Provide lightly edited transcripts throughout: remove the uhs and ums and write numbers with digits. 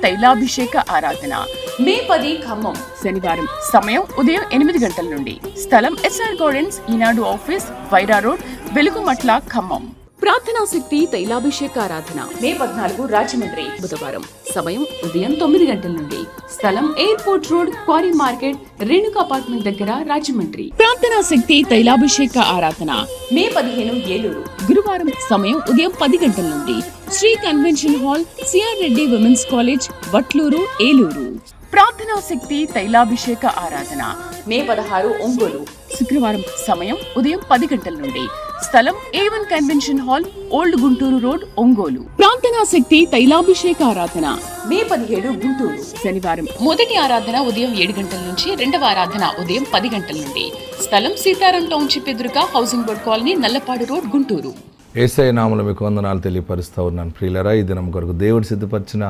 తైలాభిషేక ఆరాధన మే 10 ఖమ్మం శనివారం. సమయం ఉదయం 8 గంటల నుండి. స్థలం ఎస్ఆర్ గార్డెన్స్, ఈనాడు ఆఫీస్, వైరా రోడ్, వెలుగుమట్ల, ఖమ్మం. ప్రార్థనా శక్తి తైలాభిషేక ఆరాధన మే 14 రాజమండ్రి బుధవారం. సమయం ఉదయం 9 గంటల నుండి. స్థలం airport road, quarry market, Renuka apartment దగ్గర, రాజమండ్రి. ప్రార్థనా శక్తి తైలాభిషేక ఆరాధన మే 15 ఏలూరు గురువారం. సమయం ఉదయం 10 గంటల నుండి. Sri convention hall, CR Reddy women's college, Vatluru, Eluru. ప్రార్థనా శక్తి తైలాభిషేక ఆరాధన మే 16 ఒంగోలు శుక్రవారం. సమయం ఉదయం 10 గంటల నుండి. స్థలం A1 convention hall, old Guntur road, Ongole. ప్రార్థనా శక్తి తైలాభిషేక ఆరాధన మే 17 గుంటూరు శనివారం. మొదటి ఆరాధన ఉదయం 7 గంటల నుంచి, రెండవ ఆరాధన ఉదయం 10 గంటల నుండి. స్థలం సీతారాం టౌన్షిప్ ఎదురుగా, housing board colony, Nallapadu road, Guntur. యేసయ్య నామములో మీకు వందనాలు తెలియపరుస్తూ ఉన్నాను. ప్రియులారా, ఈ దినం కొరకు దేవుడు సిద్ధపరిచిన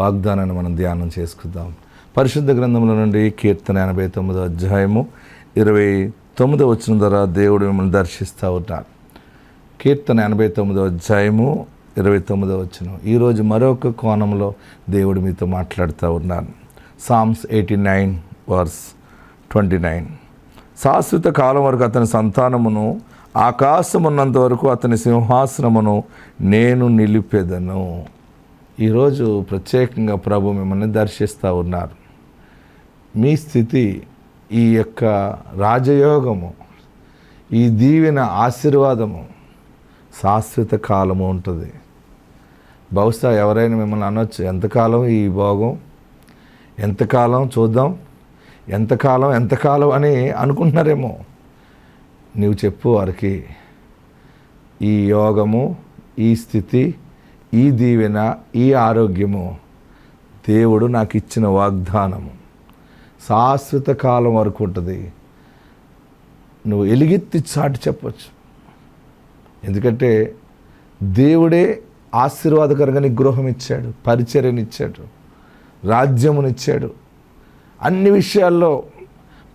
వాగ్దానాన్ని మనం ధ్యానం చేసుకుందాం. పరిశుద్ధ గ్రంథంలో నుండి కీర్తన 89వ అధ్యాయము 29వ వచనం ద్వారా దేవుడు మిమ్మల్ని దర్శిస్తూ ఉంటారు. కీర్తన 89వ అధ్యాయము 29వ వచనం. ఈరోజు మరొక కోణంలో దేవుడు మీతో మాట్లాడుతూ ఉన్నాను. Psalms 89 verse 29. శాశ్వత కాలం వరకు అతని సంతానమును, ఆకాశమున్నంత వరకు అతని సింహాసనమును నేను నిలిపెదను. ఈరోజు ప్రత్యేకంగా ప్రభు మిమ్మల్ని దర్శిస్తూ ఉన్నారు. మీ స్థితి, ఈ యొక్క రాజయోగము, ఈ దీవెన, ఆశీర్వాదము శాశ్వత కాలము ఉంటుంది. బహుశా ఎవరైనా మిమ్మల్ని అనొచ్చు, ఎంతకాలం ఈ భోగం, ఎంతకాలం చూద్దాం, ఎంతకాలం అని అనుకుంటున్నారేమో. నీవు చెప్పు వారికి, ఈ యోగము, ఈ స్థితి, ఈ దీవెన, ఈ ఆరోగ్యము దేవుడు నాకు ఇచ్చిన వాగ్దానము. శాశ్వత కాలం వరకు ఉంటుంది. నువ్వు ఎలుగెత్తి చాటి చెప్పచ్చు. ఎందుకంటే దేవుడే ఆశీర్వాదకరంగా నీకు గృహం ఇచ్చాడు, పరిచర్యనిచ్చాడు, రాజ్యమునిచ్చాడు. అన్ని విషయాల్లో,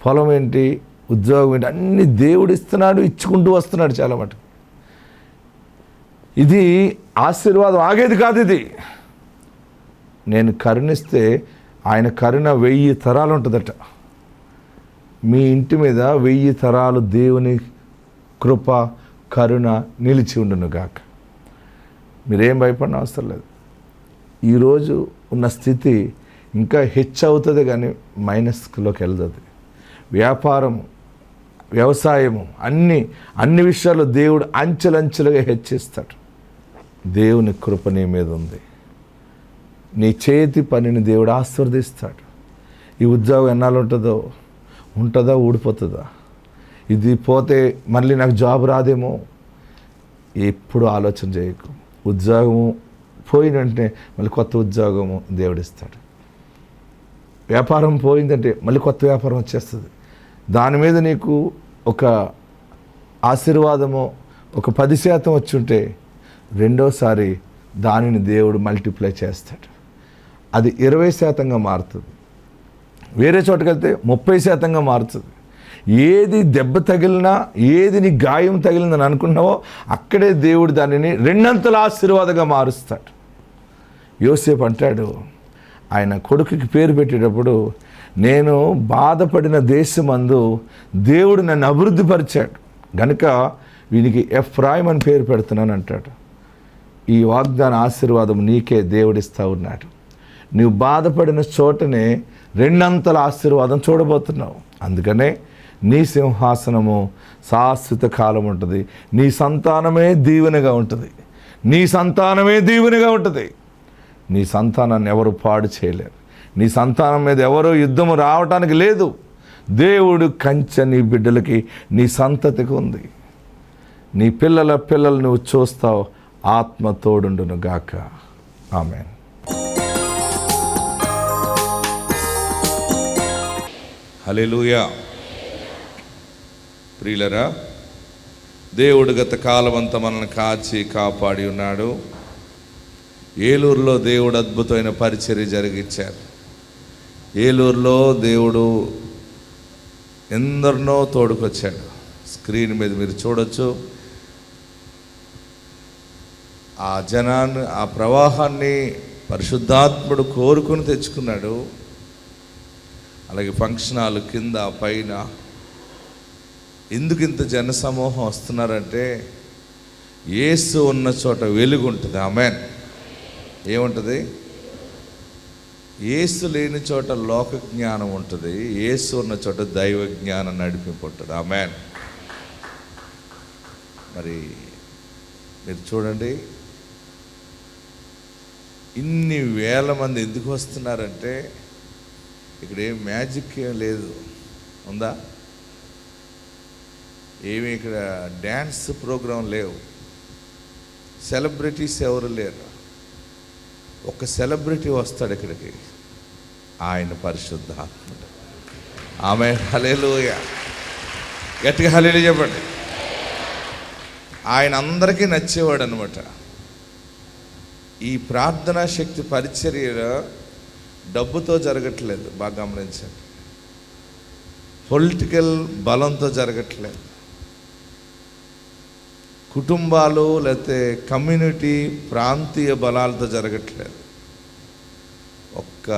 పొలం ఏంటి, ఉద్యోగం ఏంటి, అన్ని దేవుడు ఇస్తున్నాడు, ఇచ్చుకుంటూ వస్తున్నాడు. చాలా మటుకు ఇది ఆశీర్వాదం ఆగేది కాదు. ఇది నేను కరుణిస్తే ఆయన కరుణ 1000 తరాలు ఉంటుందట. మీ ఇంటి మీద 1000 తరాలు దేవుని కృప, కరుణ నిలిచి ఉండును గాక. మీరేం భయపడిన అవసరం లేదు. ఈరోజు ఉన్న స్థితి ఇంకా హెచ్చవుతుంది, కానీ మైనస్లోకి వెళ్తుంది. వ్యాపారము, వ్యవసాయము, అన్ని విషయాల్లో దేవుడు అంచెలంచెలుగా హెచ్చిస్తాడు. దేవుని కృప నీ మీద ఉంది. నీ చేతి పనిని దేవుడు ఆశీర్వదిస్తాడు. ఈ ఉద్యోగం ఎన్నాళ్ళు ఉంటుందా ఊడిపోతుందా, ఇది పోతే మళ్ళీ నాకు జాబ్ రాదేమో, ఎప్పుడు ఆలోచన చేయకు. ఉద్యోగము పోయిన వెంటనే మళ్ళీ కొత్త ఉద్యోగము దేవుడిస్తాడు. వ్యాపారం పోయిందంటే మళ్ళీ కొత్త వ్యాపారం వచ్చేస్తుంది. దాని మీద నీకు ఒక ఆశీర్వాదము ఒక 10% వచ్చి ఉంటే, రెండోసారి దానిని దేవుడు మల్టిప్లై చేస్తాడు. అది 20%గా మారుతుంది. వేరే చోటుకి వెళ్తే 30%గా మారుతుంది. ఏది దెబ్బ తగిలినా, ఏది నీ గాయం తగిలిందని అనుకున్నావో అక్కడే దేవుడు దానిని 2 ఆశీర్వాదంగా మారుస్తాడు. యోసేపు అంటాడు, ఆయన కొడుకుకి పేరు పెట్టేటప్పుడు, నేను బాధపడిన దేశమందు దేవుడు నన్ను అభివృద్ధి పరిచాడు గనుక వీనికి ఎఫ్రాయిం అని పేరు పెడుతున్నాను అంటాడు. ఈ వాగ్దాన ఆశీర్వాదం నీకే దేవుడిస్తూ ఉన్నాడు. నువ్వు బాధపడిన చోటనే 2 ఆశీర్వాదం చూడబోతున్నావు. అందుకనే నీ సింహాసనము శాశ్వత కాలం ఉంటుంది. నీ సంతానమే దీవెనగా ఉంటుంది. నీ సంతానాన్ని ఎవరు పాడు చేయలేరు. నీ సంతానం మీద ఎవరో యుద్ధము రావటానికి లేదు. దేవుడు కంచె నీ బిడ్డలకి, నీ సంతతికి ఉంది. నీ పిల్లలు నువ్వు చూస్తావు. ఆత్మ తోడుండును గాక. ఆమేన్. హల్లెలూయా. ప్రియులరా, దేవుడు గత కాలమంతా మనల్ని కాచి కాపాడి ఉన్నాడు. ఏలూరులో దేవుడు అద్భుతమైన పరిచర్య జరిగించారు. ఏలూరులో దేవుడు ఎందరినో తోడుకొచ్చాడు. స్క్రీన్ మీద మీరు చూడొచ్చు. ఆ జనాన్ని, ఆ ప్రవాహాన్ని పరిశుద్ధాత్ముడు కోరుకొని తెచ్చుకున్నాడు. అలాగే ఫంక్షన్ హాల్ కింద పైన ఎందుకు ఇంత జనసమూహం వస్తున్నారంటే యేసు ఉన్న చోట వెలుగు ఉంటుంది. ఆమేన్. ఏముంటుంది? యేసు లేని చోట లోక జ్ఞానం ఉంటుంది, యేసు ఉన్న చోట దైవ జ్ఞానం నడిపింపు ఉంటుంది. ఆమేన్. మరి మీరు చూడండి, ఇన్ని వేల మంది ఎందుకు వస్తున్నారంటే ఇక్కడ ఏం మ్యాజిక్ ఏం లేదు. ఉందా? ఏమి ఇక్కడ డ్యాన్స్ ప్రోగ్రాం లేవు, సెలబ్రిటీస్ ఎవరు లేరు. ఒక సెలబ్రిటీ వస్తాడు ఇక్కడికి, ఆయన పరిశుద్ధాత్ముడు. ఆమె హల్లెలూయా, గట్టిగా హల్లెలూయా చెప్పండి. ఆయన అందరికీ నచ్చేవాడు అనమాట. ఈ ప్రార్థనా శక్తి పరిచర్య డబ్బుతో జరగట్లేదు, బాగా గమనించండి. పొలిటికల్ బలంతో జరగట్లేదు, కుటుంబాలు లేకపోతే కమ్యూనిటీ ప్రాంతీయ బలాలతో జరగట్లేదు. ఒక్క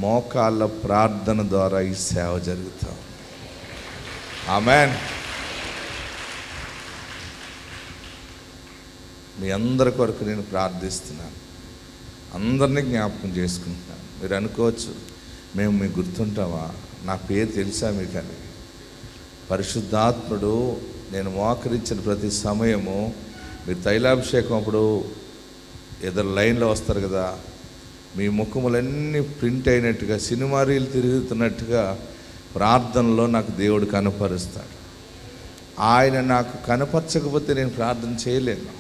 మోకాళ్ళ ప్రార్థన ద్వారా ఈ సేవ జరుగుతాం. ఆమేన్. మీ అందరి కొరకు నేను ప్రార్థిస్తున్నాను, అందరినీ జ్ఞాపకం చేసుకుంటున్నాను. మీరు అనుకోవచ్చు, మేము మీకు గుర్తుంటామా, నా పేరు తెలుసా మీకు అని. పరిశుద్ధాత్ముడు నేను మోకరించిన ప్రతి సమయము, మీరు తైలాభిషేకం అప్పుడు ఎదురు లైన్లో వస్తారు కదా, మీ ముఖములన్నీ ప్రింట్ అయినట్టుగా సినిమా రీలు తిరుగుతున్నట్టుగా ప్రార్థనలో నాకు దేవుడు కనపరుస్తాడు. ఆయన నాకు కనపరచకపోతే నేను ప్రార్థన చేయలేను.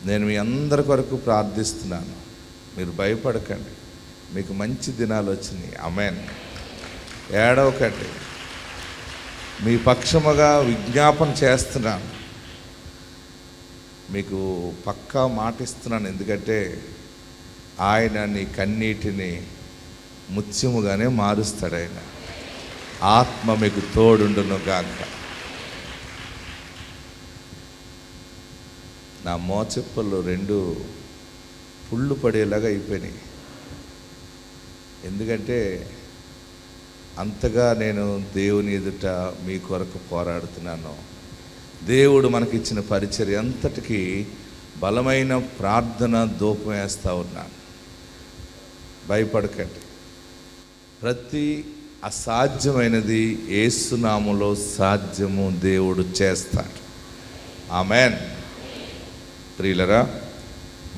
నేను మీ అందరి కొరకు ప్రార్థిస్తున్నాను. మీరు భయపడకండి, మీకు మంచి దినాలు వచ్చినాయి. ఆమేన్. ఏడవకండి, మీ పక్షముగా విజ్ఞాపన చేస్తున్నాను. మీకు పక్కా మాట ఇస్తున్నాను, ఎందుకంటే ఆయన నీ కన్నీటిని ముత్యముగానే మారుస్తాడు. ఆయన ఆత్మ మీకు తోడుండును గాక. నా మోచెప్పలు రెండు పుళ్ళు పడేలాగా అయిపోయినాయి, ఎందుకంటే అంతగా నేను దేవుని ఎదుట మీ కొరకు పోరాడుతున్నాను. దేవుడు మనకిచ్చిన పరిచర్య అంతటికీ బలమైన ప్రార్థన ధూపం వేస్తూ ఉన్నాను. భయపడకండి, ప్రతి అసాధ్యమైనది యేసు నామములో సాధ్యము దేవుడు చేస్తాడు. ఆమేన్. ప్రియులరా,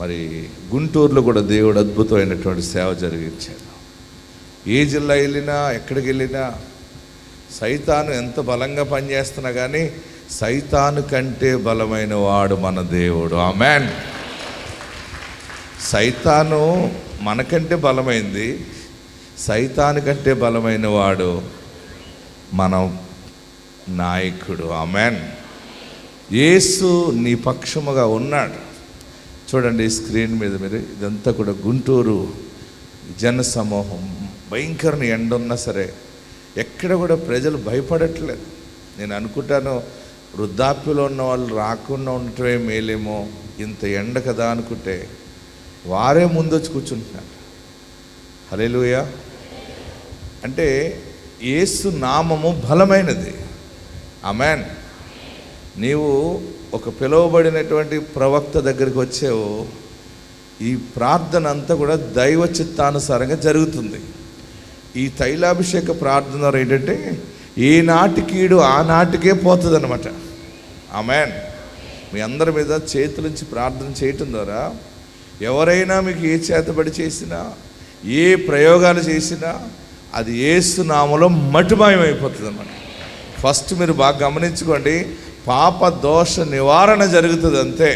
మరి గుంటూరులో కూడా దేవుడు అద్భుతమైనటువంటి సేవ జరిగించాడు. ఏ జిల్లా వెళ్ళినా, ఎక్కడికి వెళ్ళినా సైతాను ఎంత బలంగా పనిచేస్తున్నా కానీ సైతాను కంటే బలమైన వాడు మన దేవుడు. ఆమేన్. సైతాను మనకంటే బలమైంది, సైతాను కంటే బలమైన వాడు మన నాయకుడు. ఆమేన్. యేసు నీ పక్షముగా ఉన్నాడు. చూడండి స్క్రీన్ మీద మీరు, ఇదంతా కూడా గుంటూరు జన సమూహం. భయంకరమైన ఎండ ఉన్నా సరే ఎక్కడ కూడా ప్రజలు భయపడట్లేదు. నేను అనుకుంటాను, వృద్ధాప్యలో ఉన్న వాళ్ళు రాకుండా ఉండటమే మేలేమో, ఇంత ఎండ కదా అనుకుంటే వారే ముందొచ్చి కూర్చుంటున్నారు. హల్లెలూయా. అంటే యేసు నామము బలమైనది. ఆమేన్. నీవు ఒక పిలువబడినటువంటి ప్రవక్త దగ్గరికి వచ్చావు, ఈ ప్రార్థన అంతా కూడా దైవ చిత్తానుసారంగా జరుగుతుంది. ఈ తైలాభిషేక ప్రార్థన ద్వారా ఏంటంటే ఏ నాటికీడు ఆ నాటికే పోతుంది అనమాట. ఆమేన్. మీ అందరి మీద చేతులుంచి ప్రార్థన చేయటం ద్వారా ఎవరైనా మీకు ఏ చేతబడి చేసినా, ఏ ప్రయోగాలు చేసినా అది యేసు నామములో మటుమాయమైపోతుంది అన్నమాట. ఫస్ట్ మీరు బాగా గమనించుకోండి, పాప దోష నివారణ జరుగుతుంది అంతే.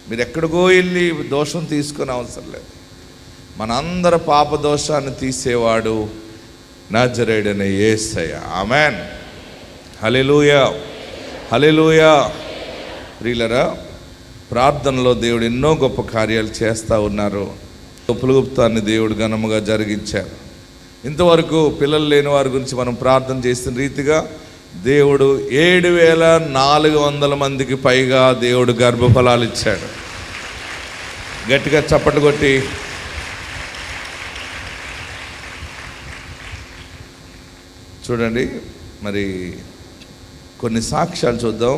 మీరు ఎక్కడికో వెళ్ళి దోషం తీసుకొని అవసరం లేదు. మనందరి పాప దోషాన్ని తీసేవాడు నజరేయుడైన యేసయ్య. ఆమేన్. హల్లెలూయా, హల్లెలూయా. ప్రియులరా, ప్రార్థనలో దేవుడు ఎన్నో గొప్ప కార్యాలు చేస్తూ ఉన్నారు. పులుగుప్తాన్ని దేవుడు ఘనముగా జరిగించారు. ఇంతవరకు పిల్లలు లేని వారి గురించి మనం ప్రార్థన చేసిన రీతిగా దేవుడు 7,400 మందికి పైగా దేవుడు గర్భఫలాలు ఇచ్చాడు. గట్టిగా చప్పట్లు కొట్టి చూడండి, మరి కొన్ని సాక్ష్యాలు చూద్దాం.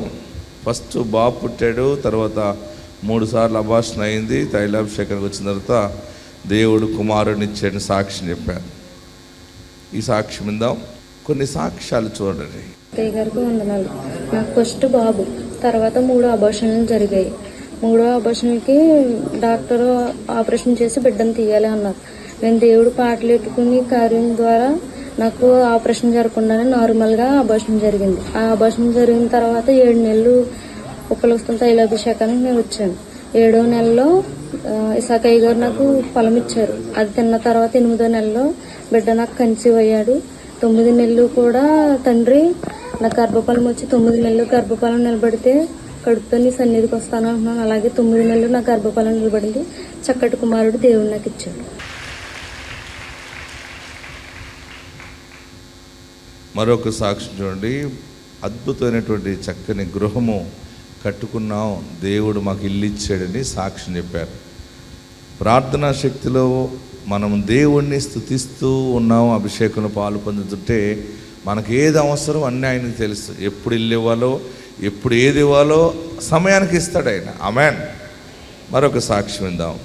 ఫస్ట్ బాబు పుట్టాడు, తర్వాత 3 సార్లు అబార్షన్ అయింది. తైలాభిషేకానికి వచ్చిన తర్వాత దేవుడు కుమారుడిని ఇచ్చాడు సాక్ష్యం చెప్పారు. ఈ సాక్ష్యం విందాం. కొన్ని సాక్ష్యాలు చూడండి. అత్తయ్య గారికి వందనాలు. నాకు ఫస్ట్ బాబు, తర్వాత 3 అబార్షన్లు జరిగాయి. 3వ అబార్షన్కి డాక్టర్ ఆపరేషన్ చేసి బిడ్డను తీయాలి అన్నారు. నేను దేవుడు పాటలు ఎట్టుకుని కార్యం ద్వారా నాకు ఆపరేషన్ జరగకుండానే నార్మల్గా అబార్షన్ జరిగింది. ఆ అబార్షన్ జరిగిన తర్వాత 7 నెలలు ఉపలస్తున్న తైలాభిషేకానికి నేను వచ్చాను. 7వ నెలలో ఇసాకయ్య గారు నాకు ఫలం ఇచ్చారు. అది తిన్న తర్వాత 8వ నెలలో బిడ్డ నాకు కన్సీవ్ అయ్యాడు. 9 నెలలు కూడా తండ్రి నాకు గర్భఫలం వచ్చి 9 నెలలు గర్భఫలం నిలబడితే కడుపుతో నీ సన్నిధికి వస్తాను అంటున్నాను. అలాగే 9 నెలలు నాకు గర్భఫలం నిలబడింది. చక్కటి కుమారుడు దేవుడు నాకు ఇచ్చాడు. మరొక సాక్ష్యం చూడండి. అద్భుతమైనటువంటి చక్కని గృహము కట్టుకున్నాం, దేవుడు మాకు ఇల్లు ఇచ్చాడని సాక్ష్యం చెప్పారు. ప్రార్థనా శక్తిలో మనం దేవుణ్ణి స్తుతిస్తూ ఉన్నాం, అభిషేకంలో పాలు పొందుతుంటే మనకు ఏది అవసరం అన్నీ ఆయనకి తెలుసు. ఎప్పుడు ఇల్లు ఇవ్వాలో, ఎప్పుడు ఏది ఇవ్వాలో సమయానికి ఇస్తాడు ఆయన. ఆమేన్. మరొక సాక్ష్యం విందాం.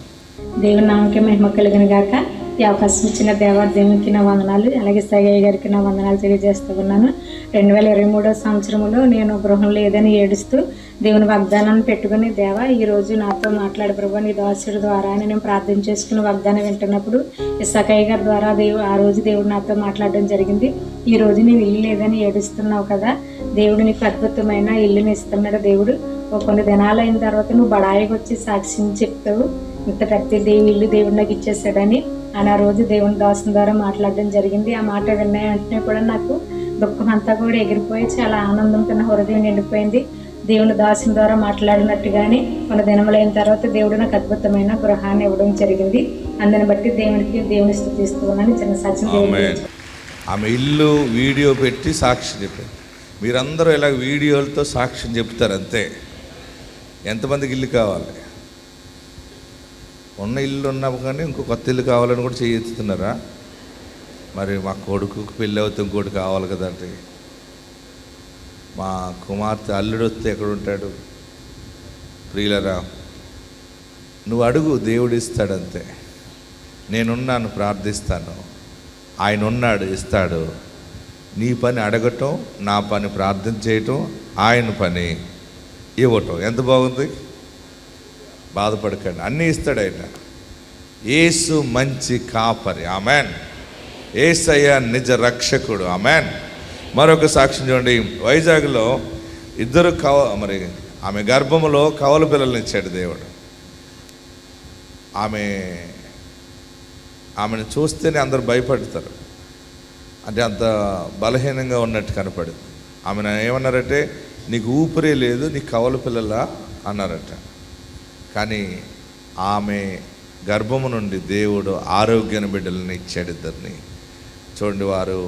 దేవుని నామకే మహిమ కలుగును గాక. ఈ అవకాశం ఇచ్చిన దేవునికి నా వందనాలు, అలాగే సగయ్య గారికి నా వందనాలు తెలియజేస్తూ ఉన్నాను. 2023వ సంవత్సరంలో నేను గృహం లేదని ఏడుస్తూ దేవుని వాగ్దానాన్ని పెట్టుకుని, దేవా ఈరోజు నాతో మాట్లాడే ప్రభు నీ దాసుడి ద్వారా అని నేను ప్రార్థన చేసుకుని వాగ్దానం వింటున్నప్పుడు సగయ్య గారి ద్వారా ఆ రోజు దేవుడు నాతో మాట్లాడడం జరిగింది. ఈ రోజు నీవు ఇల్లు లేదని ఏడుస్తున్నావు కదా, దేవుడు నీకు అద్భుతమైన ఇల్లుని ఇస్తున్నాడు. దేవుడు కొన్ని దినాలు అయిన తర్వాత నువ్వు బడాయికి వచ్చి సాక్ష్యం చెప్తావు, ఇంత పెద్ద ఇల్లు దేవుడు నాకు ఇచ్చేసాడని అని ఆ రోజు దేవుని దాసుని ద్వారా మాట్లాడడం జరిగింది. ఆ మాట విన్న వెంటనే కూడా నాకు దుఃఖం అంతా కూడా ఎగిరిపోయి చాలా ఆనందంతో నా హృదయం నిండిపోయింది. దేవుని దాసుని ద్వారా మాట్లాడినట్టుగానే కొన్ని దినములైన తర్వాత దేవుడు నాకు అద్భుతమైన గృహాన్ని ఇవ్వడం జరిగింది. అందుని బట్టి దేవుని స్తుతిస్తూ ఉన్నాను. చిన్న సాక్ష్యం. ఆమె ఇల్లు వీడియో పెట్టి సాక్ష్యం చెప్పారు. మీరందరూ ఇలా వీడియోలతో సాక్ష్యం చెప్తారు అంతే. ఎంతమందికి ఇల్లు కావాలి? ఉన్న ఇల్లు ఉన్నా కానీ ఇంకో కొత్త ఇల్లు కావాలని కూడా చేయిస్తున్నారా? మరి మా కొడుకుకి పెళ్ళి అవుతే ఇంకోటి కావాలి కదండి. మా కుమార్తె అల్లుడు వస్తే ఎక్కడ ఉంటాడు? ప్రియులరా, నువ్వు అడుగు, దేవుడు ఇస్తాడంతే. నేనున్నాను, ప్రార్థిస్తాను, ఆయన ఉన్నాడు, ఇస్తాడు. నీ పని అడగటం, నా పని ప్రార్థన చేయటం, ఆయన పని ఇవ్వటం. ఎంత బాగుంది! బాధపడకండి, అన్నీ ఇస్తాడు ఆయన. యేసు మంచి కాపరి. ఆమెన్. యేసయ్య నిజ రక్షకుడు. ఆమెన్. మరొక సాక్ష్యం చూడండి. వైజాగ్లో ఇద్దరు మరి ఆమె గర్భములో కవల పిల్లల్ని ఇచ్చాడు దేవుడు. ఆమెను చూస్తేనే అందరు భయపడతారు, అంటే అంత బలహీనంగా ఉన్నట్టు కనపడింది. ఆమెను ఏమన్నారంటే, నీకు ఊపిరే లేదు, నీకు కవల పిల్లలా అన్నారట. కానీ ఆమె గర్భము నుండి దేవుడు ఆరోగ్యాన్ని బిడ్డలని ఇచ్చాడు ఇద్దరిని. చూడండి, వారు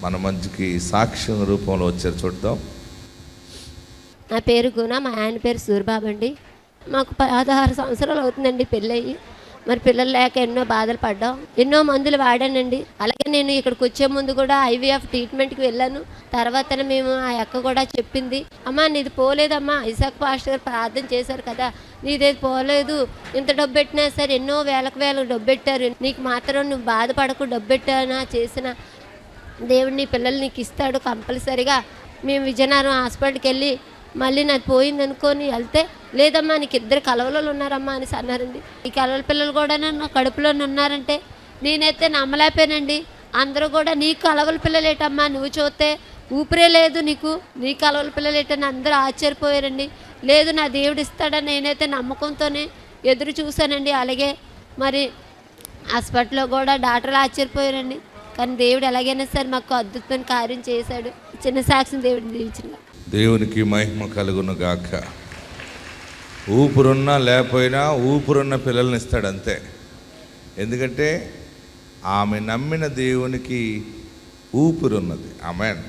మన మంచికి సాక్ష్యం రూపంలో వచ్చారు. చూద్దాం. నా పేరు గుణ, మా ఆయన పేరు సూర్యబాబు అండి. మాకు 16 సంవత్సరాలు అవుతుందండి పెళ్ళయ్యి. మరి పిల్లలు లేక ఎన్నో బాధలు పడ్డాం, ఎన్నో మందులు వాడానండి. అలాగే నేను ఇక్కడికి వచ్చే ముందు కూడా IVF ట్రీట్మెంట్కి వెళ్ళాను. తర్వాత మేము ఆ అక్క కూడా చెప్పింది, అమ్మా నీది పోలేదమ్మా, ఇసాక్ పాస్టర్ గారు ప్రార్థన చేశారు కదా, నీదేది పోలేదు, ఇంత డబ్బు పెట్టినా సరే ఎన్నో వేలకు డబ్బు పెట్టారు, నీకు మాత్రం నువ్వు బాధపడకు, డబ్బు పెట్టానా చేసిన దేవుడు నీ పిల్లలు నీకు ఇస్తాడు కంపల్సరిగా. మేము విజయనగరం హాస్పిటల్కి వెళ్ళి మళ్ళీ నాది పోయింది అనుకొని వెళ్తే, లేదమ్మా నీకు 2 కలవలు ఉన్నారమ్మా అనేసి అన్నారండి. ఈ కలవల పిల్లలు కూడా నా కడుపులో ఉన్నారంటే నేనైతే నమ్మలేకపోయానండి. అందరూ కూడా నీ కలవల పిల్లలేటమ్మా, నువ్వు చూస్తే ఊపిరే లేదు నీకు, నీ కలవల పిల్లలేటని అందరూ ఆశ్చర్యపోయారండి. లేదు నా దేవుడు ఇస్తాడని నేనైతే నమ్మకంతోనే ఎదురు చూశానండి. అలాగే మరి హాస్పిటల్లో కూడా డాక్టర్లు ఆశ్చర్యపోయారండి. కానీ దేవుడు ఎలాగైనా సరే మాకు అద్భుతమైన కార్యం చేశాడు. చిన్న సాక్ష్యం దేవుడిని దీవించిన. దేవునికి మహిమ కలుగును గాక. ఊపిరున్నా లేకపోయినా ఊపిరున్న పిల్లల్ని ఇస్తాడు అంతే. ఎందుకంటే ఆమె నమ్మిన దేవునికి ఊపిరున్నది. ఆమెన్.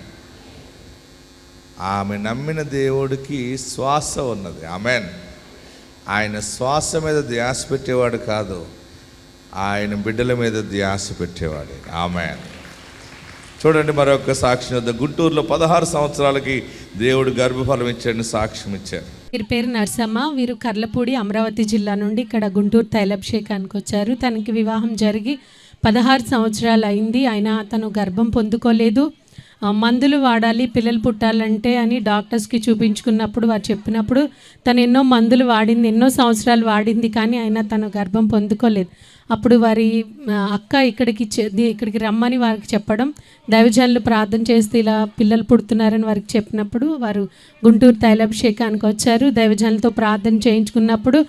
ఆమె నమ్మిన దేవుడికి శ్వాస ఉన్నది. ఆమెన్. ఆయన శ్వాస మీద ధ్యాస పెట్టేవాడు కాదు, ఆయన బిడ్డల మీద ధ్యాస పెట్టేవాడు. ఆమెన్. చూడండి మరొక సాక్ష్యం వద్ద గుంటూరులో 16 సంవత్సరాలకి దేవుడు గర్భఫలం ఇచ్చాడని సాక్ష్యం ఇచ్చారు. వీరి పేరు నర్సమ్మ. వీరు కర్లపూడి అమరావతి జిల్లా నుండి ఇక్కడ గుంటూరు తైలాభిషేకానికి వచ్చారు. తనకి వివాహం జరిగి 16 సంవత్సరాలు అయింది. అయినా తను గర్భం పొందుకోలేదు. మందులు వాడాలి పిల్లలు పుట్టాలంటే అని డాక్టర్స్కి చూపించుకున్నప్పుడు వారు చెప్పినప్పుడు తను ఎన్నో మందులు వాడింది, ఎన్నో సంవత్సరాలు వాడింది, కానీ అయినా తను గర్భం పొందుకోలేదు. అప్పుడు వారి అక్క ఇక్కడికి రమ్మని వారికి చెప్పడం, దైవజనులు ప్రార్థన చేస్తే ఇలా పిల్లలు పుడుతున్నారని వారికి చెప్పినప్పుడు వారు గుంటూరు తైలాభిషేకానికి వచ్చారు. దైవజనులతో ప్రార్థన చేయించుకున్నప్పుడు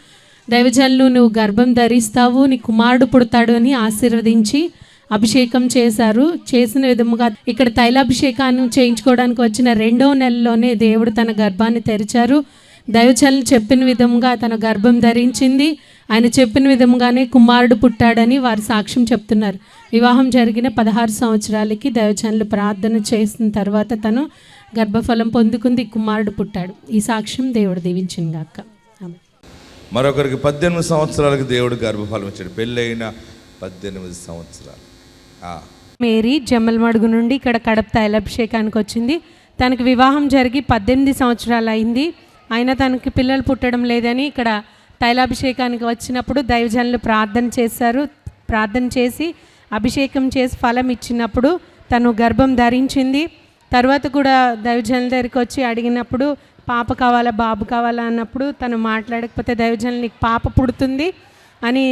దైవజనులు నువ్వు గర్భం ధరిస్తావు, నీ కుమారుడు పుడతాడు అని ఆశీర్వదించి అభిషేకం చేశారు. చేసిన విధముగా ఇక్కడ తైలాభిషేకాన్ని చేయించుకోవడానికి వచ్చిన 2వ నెలలోనే దేవుడు తన గర్భాన్ని తెరిచారు. దైవజనులు చెప్పిన విధంగా తన గర్భం ధరించింది. ఆయన చెప్పిన విధంగానే కుమారుడు పుట్టాడని వారు సాక్ష్యం చెప్తున్నారు. వివాహం జరిగిన 16 సంవత్సరాలకి దైవజనులు ప్రార్థన చేసిన తర్వాత తను గర్భఫలం పొందుకుంది, కుమారుడు పుట్టాడు. ఈ సాక్ష్యం దేవుడు దీవించింది గాక. మరొకరికి 18 సంవత్సరాలకి దేవుడు గర్భఫలం ఇచ్చాడు. పెళ్ళైన 18 సంవత్సరాలు. మేరీ జమ్మలమడుగు నుండి ఇక్కడ కడప తైలాభిషేకానికి వచ్చింది. తనకు వివాహం జరిగి 18 సంవత్సరాలు అయింది. అయినా తనకి పిల్లలు పుట్టడం లేదని ఇక్కడ తైలాభిషేకానికి వచ్చినప్పుడు దైవజనులు ప్రార్థన చేశారు. ప్రార్థన చేసి అభిషేకం చేసి ఫలం ఇచ్చినప్పుడు తను గర్భం ధరించింది. తర్వాత కూడా దైవజనుల దగ్గరికి వచ్చి అడిగినప్పుడు పాప కావాలా బాబు కావాలా అన్నప్పుడు తను మాట్లాడకపోతే దైవజనులు నీకు పాప పుడుతుంది అని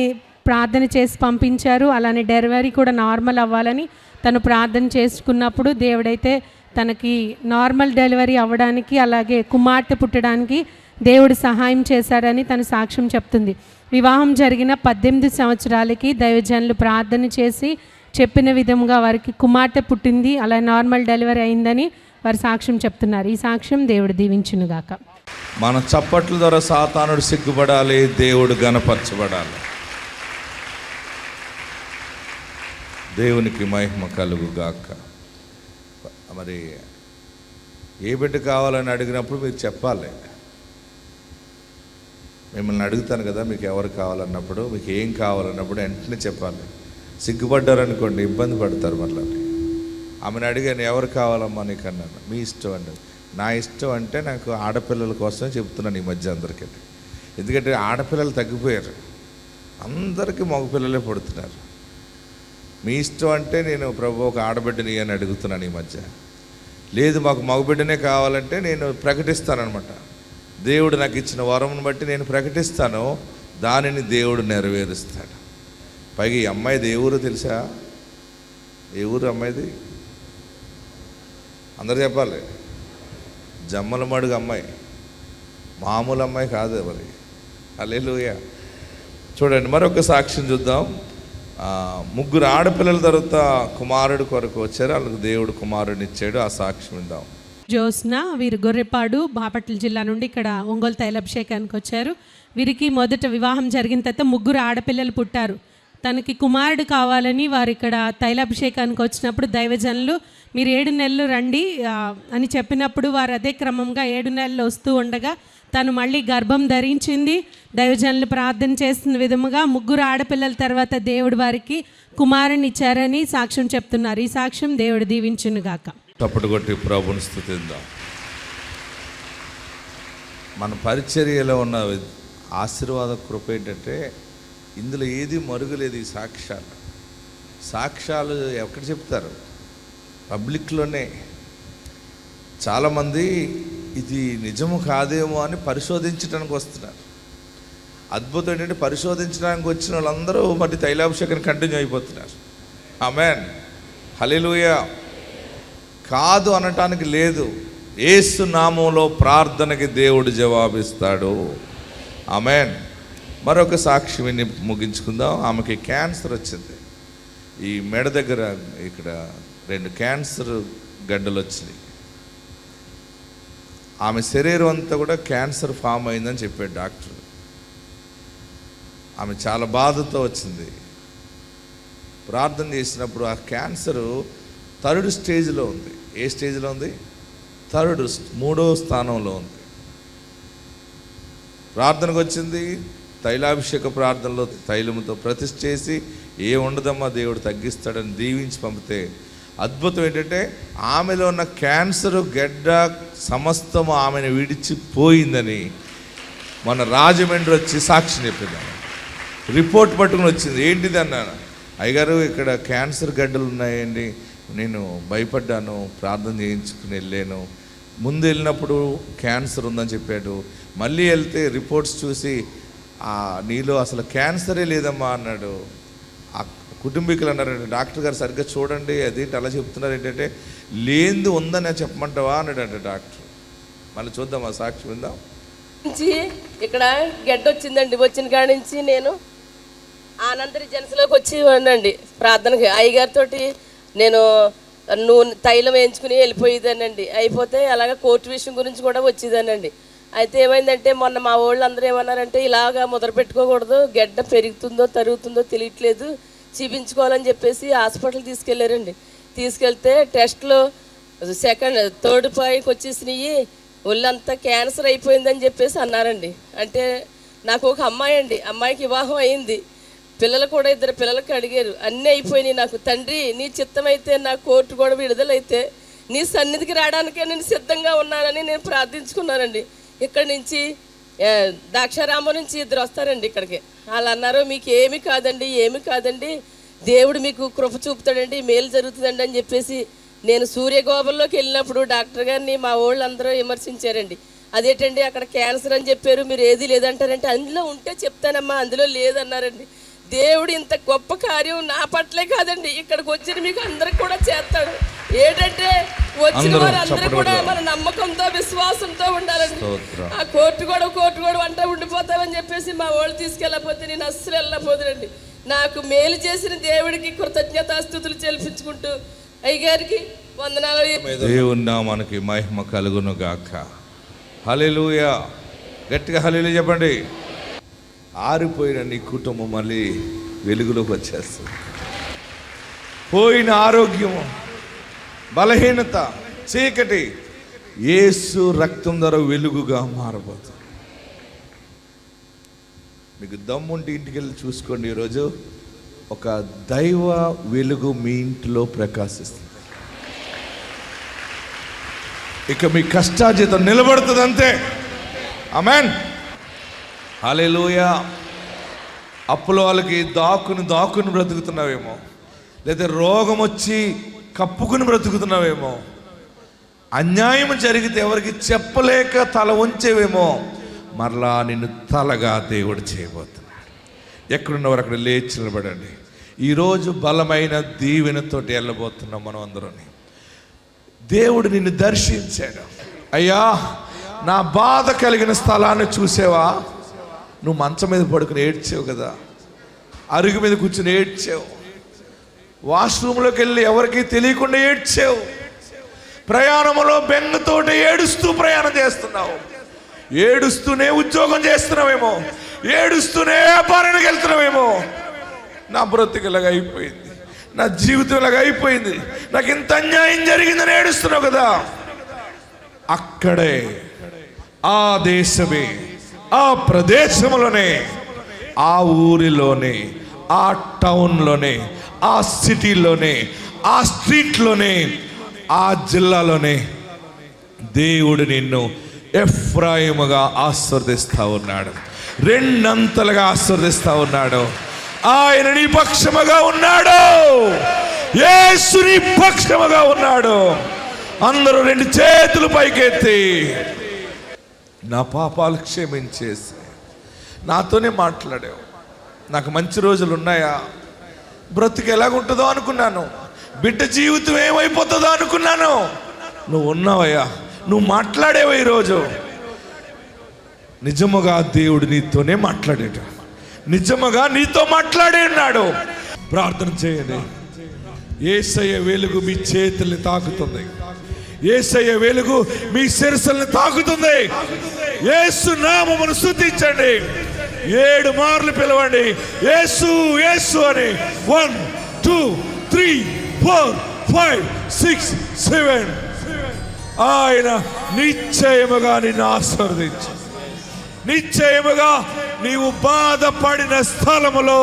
ప్రార్థన చేసి పంపించారు. అలానే డెలివరీ కూడా నార్మల్ అవ్వాలని తను ప్రార్థన చేసుకున్నప్పుడు దేవుడైతే తనకి నార్మల్ డెలివరీ అవ్వడానికి అలాగే కుమార్తె పుట్టడానికి దేవుడు సహాయం చేశాడని తన సాక్ష్యం చెప్తుంది. వివాహం జరిగిన 18 సంవత్సరాలకి దైవజనులు ప్రార్థన చేసి చెప్పిన విధంగా వారికి కుమార్తె పుట్టింది, అలా నార్మల్ డెలివరీ అయిందని వారు సాక్ష్యం చెప్తున్నారు. ఈ సాక్ష్యం దేవుడు దీవించునుగాక. మన చప్పట్ల ద్వారా సాతానుడు సిగ్గుపడాలి, దేవుడు గణపరచబడాలి. దేవునికి మహిమ కలుగుగాక. మరి ఏ బిడ్డ కావాలని అడిగినప్పుడు మీరు చెప్పాలి. మిమ్మల్ని అడుగుతాను కదా, మీకు ఎవరు కావాలన్నప్పుడు, మీకు ఏం కావాలన్నప్పుడు వెంటనే చెప్పాలి. సిగ్గుపడ్డారనుకోండి ఇబ్బంది పడతారు. మళ్ళీ ఆమెను అడిగాను ఎవరు కావాలమ్మా నీకు అన్నాను. మీ ఇష్టం అండి. నా ఇష్టం అంటే నాకు ఆడపిల్లల కోసమే చెప్తున్నాను ఈ మధ్య అందరికీ. ఎందుకంటే ఆడపిల్లలు తగ్గిపోయారు, అందరికీ మగపిల్లలే పుడుతున్నారు. మీ ఇష్టం అంటే నేను ప్రభు ఒక ఆడబిడ్డని అని అడుగుతున్నాను ఈ మధ్య. లేదు మాకు మగబిడ్డనే కావాలంటే నేను ప్రకటిస్తానమాట. దేవుడు నాకు ఇచ్చిన వరమును బట్టి నేను ప్రకటిస్తాను, దానిని దేవుడు నెరవేరుస్తాడు. పైగా ఈ అమ్మాయిది ఏ ఊరు తెలుసా? ఏ ఊరు అమ్మాయిది? అందరు చెప్పాలి. జమ్మలమడుగు అమ్మాయి, మామూలు అమ్మాయి కాదు మరి. హల్లెలూయా. చూడండి మరొక సాక్ష్యం చూద్దాం. 3 ఆడపిల్లల తర్వాత కుమారుడు కొరకు వచ్చారు, వాళ్ళకి దేవుడు కుమారుడిని ఇచ్చాడు. ఆ సాక్ష్యం విందాం. జ్యోత్స్న, వీరు గొర్రెపాడు బాపట్ల జిల్లా నుండి ఇక్కడ ఒంగోలు తైలాభిషేకానికి వచ్చారు. వీరికి మొదట వివాహం జరిగిన తర్వాత 3 ఆడపిల్లలు పుట్టారు. తనకి కుమారుడు కావాలని వారు ఇక్కడ తైలాభిషేకానికి వచ్చినప్పుడు దైవజనులు మీరు 7 నెలలు రండి అని చెప్పినప్పుడు వారు అదే క్రమంగా 7 నెలలు వస్తూ ఉండగా తను మళ్ళీ గర్భం ధరించింది. దైవజనులు ప్రార్థన చేస్తున్న విధముగా 3 ఆడపిల్లల తర్వాత దేవుడు వారికి కుమారుని ఇచ్చారని సాక్ష్యం చెప్తున్నారు. ఈ సాక్ష్యం దేవుడు దీవించునుగాక. తప్పుడు కొట్టి ప్రభుని స్తుతిద్దాం. మన పరిచర్యలో ఉన్న ఆశీర్వాద కృప ఏంటంటే ఇందులో ఏది మరుగులేదు. ఈ సాక్ష్యాలు ఎక్కడ చెప్తారు? పబ్లిక్లోనే. చాలామంది ఇది నిజము కాదేమో అని పరిశోధించడానికి వస్తున్నారు. అద్భుతం ఏంటంటే పరిశోధించడానికి వచ్చిన వాళ్ళందరూ మరి తైలాభిషేకాన్ని కంటిన్యూ అయిపోతున్నారు. ఆమేన్, హల్లెలూయా. కాదు అనటానికి లేదు. యేసు నామంలో ప్రార్థనకి దేవుడు జవాబిస్తాడు. ఆమేన్. మరొక సాక్షి విని ముగించుకుందాం. ఆమెకి క్యాన్సర్ వచ్చింది. ఈ మెడ దగ్గర ఇక్కడ 2 క్యాన్సర్ గడ్డలు వచ్చినాయి. ఆమె శరీరం అంతా కూడా క్యాన్సర్ ఫామ్ అయిందని చెప్పాడు డాక్టర్. ఆమె చాలా బాధతో వచ్చింది. ప్రార్థన చేసినప్పుడు ఆ క్యాన్సరు 3rd స్టేజ్లో ఉంది. ఏ స్టేజ్లో ఉంది? 3వ స్థానంలో ఉంది. ప్రార్థనకు వచ్చింది. తైలాభిషేక ప్రార్థనలో తైలముతో ప్రతిష్ఠ చేసి ఏ ఉండదమ్మా దేవుడు తగ్గిస్తాడని దీవించి పంపితే అద్భుతం ఏంటంటే ఆమెలో ఉన్న క్యాన్సర్ గడ్డ సమస్తము ఆమెను విడిచిపోయిందని మన రాజమండ్రి వచ్చి సాక్షి చెప్పింది. రిపోర్ట్ పట్టుకుని వచ్చింది. ఏంటిది అన్నాను. అయ్యగారు ఇక్కడ క్యాన్సర్ గడ్డలు ఉన్నాయండి, నేను భయపడ్డాను, ప్రార్థన చేయించుకుని వెళ్ళాను. ముందు వెళ్ళినప్పుడు క్యాన్సర్ ఉందని చెప్పాడు. మళ్ళీ వెళ్తే రిపోర్ట్స్ చూసి నీలో అసలు క్యాన్సరే లేదమ్మా అన్నాడు. ఆ కుటుంబీకులు అన్నారండి, డాక్టర్ గారు సరిగ్గా చూడండి, అదేంటి అలా చెప్తున్నారు ఏంటంటే, లేనిది ఉందని చెప్పమంటావా అన్నాడంట డాక్టర్. మళ్ళీ చూద్దాం, ఆ సాక్షి విందాం. ఇక్కడ గడ్డ వచ్చిందండి. వచ్చిన కాడి నుంచి నేను ఆనంద రిజెన్స్లోకి వచ్చి ఉండండి ప్రార్థనకి. అయ్యగారితో నేను నూనె తైలం వేయించుకుని వెళ్ళిపోయేదానండి. అయిపోతే అలాగ కోర్టు విషయం గురించి కూడా వచ్చేదానండి. అయితే ఏమైందంటే మొన్న మా వాళ్ళు అందరూ ఏమన్నారంటే, ఇలాగా మొదలు పెట్టుకోకూడదు, గడ్డ పెరుగుతుందో తరుగుతుందో తెలియట్లేదు, చూపించుకోవాలని చెప్పేసి హాస్పిటల్ తీసుకెళ్ళారండి. తీసుకెళ్తే టెస్ట్లో థర్డ్ పాయింట్కి వచ్చేసినాయి, ఒళ్ళంతా క్యాన్సర్ అయిపోయిందని చెప్పేసి అన్నారండి. అంటే నాకు ఒక అమ్మాయి అండి, అమ్మాయికి వివాహం అయింది, పిల్లలు కూడా 2 పిల్లలకి అడిగారు, అన్నీ అయిపోయినాయి. నాకు తండ్రి నీ చిత్తమైతే నా కోర్టు కూడా విడుదలైతే నీ సన్నిధికి రావడానికే నేను సిద్ధంగా ఉన్నానని నేను ప్రార్థించుకున్నానండి. ఇక్కడి నుంచి ద్రాక్షారామం నుంచి 2 వస్తారండి ఇక్కడికి. వాళ్ళు అన్నారు, మీకు ఏమి కాదండి, ఏమి కాదండి, దేవుడు మీకు కృప చూపుతాడండి, మేలు జరుగుతుందండి అని చెప్పేసి. నేను సూర్యగోపంలోకి వెళ్ళినప్పుడు డాక్టర్ గారిని మా వాళ్ళు అందరూ విమర్శించారండి. అదేంటండి అక్కడ క్యాన్సర్ అని చెప్పారు, మీరు ఏది లేదంటారంటే, అందులో ఉంటే చెప్తానమ్మా, అందులో లేదన్నారండి. దేవుడు ఇంత గొప్ప కార్యం నా పట్లే కాదండి, ఇక్కడికి వచ్చిన మీకు అందరికి కూడా చేస్తాడు. ఏంటంటే వచ్చిన వారందరూ కూడా మన నమ్మకంతో విశ్వాసంతో ఉండాలండి. ఆ కోర్టు కూడా వంట ఉండిపోతామని చెప్పేసి మా వాళ్ళు తీసుకెళ్ళకపోతే నేను అస్సలు వెళ్ళకపోదునండి. నాకు మేలు చేసిన దేవుడికి కృతజ్ఞతాస్తుతులు చెల్లించుకుంటూ అయ్యగారికి వందనాలు. దేవుని నామానికి మహిమ కలుగును గాక. హల్లెలూయా, గట్టిగా హల్లెలూయా చెప్పండి. ఆరిపోయిన నీ కుటుంబం మళ్ళీ వెలుగులోకి వచ్చేస్తుంది. పోయిన ఆరోగ్యము, బలహీనత, చీకటి యేసు రక్తం ద్వారా వెలుగుగా మారబోతుంది. మీకు దమ్ముంటే ఇంటికి వెళ్ళి చూసుకోండి. ఈరోజు ఒక దైవ వెలుగు మీ ఇంటిలో ప్రకాశిస్తుంది. ఇక మీ కష్టార్జితం నిలబడుతుంది అంతే. ఆమేన్, హల్లెలూయా. అప్పుల వాళ్ళకి దాక్కుని బ్రతుకుతున్నావేమో, లేదా రోగం వచ్చి కప్పుకుని బ్రతుకుతున్నావేమో, అన్యాయం జరిగితే ఎవరికి చెప్పలేక తల ఉంచేవేమో, మరలా నిన్ను తలగా దేవుడు చేయబోతున్నాడు. ఎక్కడున్నవారు అక్కడ లేచి నిలబడండి. ఈరోజు బలమైన దీవెనతోటి వెళ్ళబోతున్నాం మనం అందరం. దేవుడు నిన్ను దర్శించాడు. అయ్యా, నా బాధ కలిగిన స్థలాన్ని చూసావా? నువ్వు మంచం మీద పడుకుని ఏడ్చావు కదా, అరుగు మీద కూర్చుని ఏడ్చావు, వాష్రూమ్లోకి వెళ్ళి ఎవరికి తెలియకుండా ఏడ్చావు, ప్రయాణంలో బెంగతోటి ఏడుస్తూ ప్రయాణం చేస్తున్నావు, ఏడుస్తూనే ఉద్యోగం చేస్తున్నావేమో, ఏడుస్తూనే వ్యాపారానికి వెళ్తున్నావేమో. నా బ్రతుకు ఇలాగ అయిపోయింది, నా జీవితం ఇలాగ అయిపోయింది, నాకు ఇంత అన్యాయం జరిగిందని ఏడుస్తున్నావు కదా. అక్కడే, ఆ దేశమే, ఆ ప్రదేశంలోనే, ఆ ఊరిలోనే, ఆ టౌన్లోనే, ఆ సిటీలోనే, ఆ స్ట్రీట్లోనే, ఆ జిల్లాలోనే దేవుడు నిన్ను ఎఫ్రాయిముగా ఆశీర్వదిస్తా ఉన్నాడు, 2 అంతలుగా ఆశీర్వదిస్తా ఉన్నాడు. ఆయన నీ పక్షముగా ఉన్నాడు, యేసు నీ పక్షముగా ఉన్నాడు. అందరూ 2 చేతులు పైకెత్తి, నా పాపాలు క్షమించేసి నాతోనే మాట్లాడావు, నాకు మంచి రోజులు ఉన్నాయా, బ్రతుకు ఎలాగుంటుందో అనుకున్నాను, బిడ్డ జీవితం ఏమైపోతుందో అనుకున్నాను, నువ్వు ఉన్నావయ్యా, నువ్వు మాట్లాడేవా. ఈరోజు నిజముగా దేవుడు నీతోనే మాట్లాడేట, నిజముగా నీతో మాట్లాడే ఉన్నాడు. ప్రార్థన చేయండి. యేసయ్య వెలుగు మీ చేతుల్ని తాకుతుంది, యేసయ్య వెలుగు మీ శిరస్సుల్ని తాకుతుంది. యేసు నామమును స్తుతించండి, 7 మార్లు పిలవండి, యేసు యేసు అని. 1 2 3 4 5 6 7. ఆయన నిశ్చయముగా నిన్ను ఆశీర్వదించు. నిశ్చయముగా నీవు బాధపడిన స్థలములో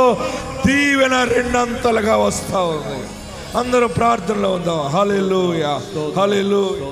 దీవెన 2 అంతలుగా వస్తా ఉంది. అందరూ ప్రార్థనలో ఉందాం. హల్లెలూయా, హల్లెలూయా.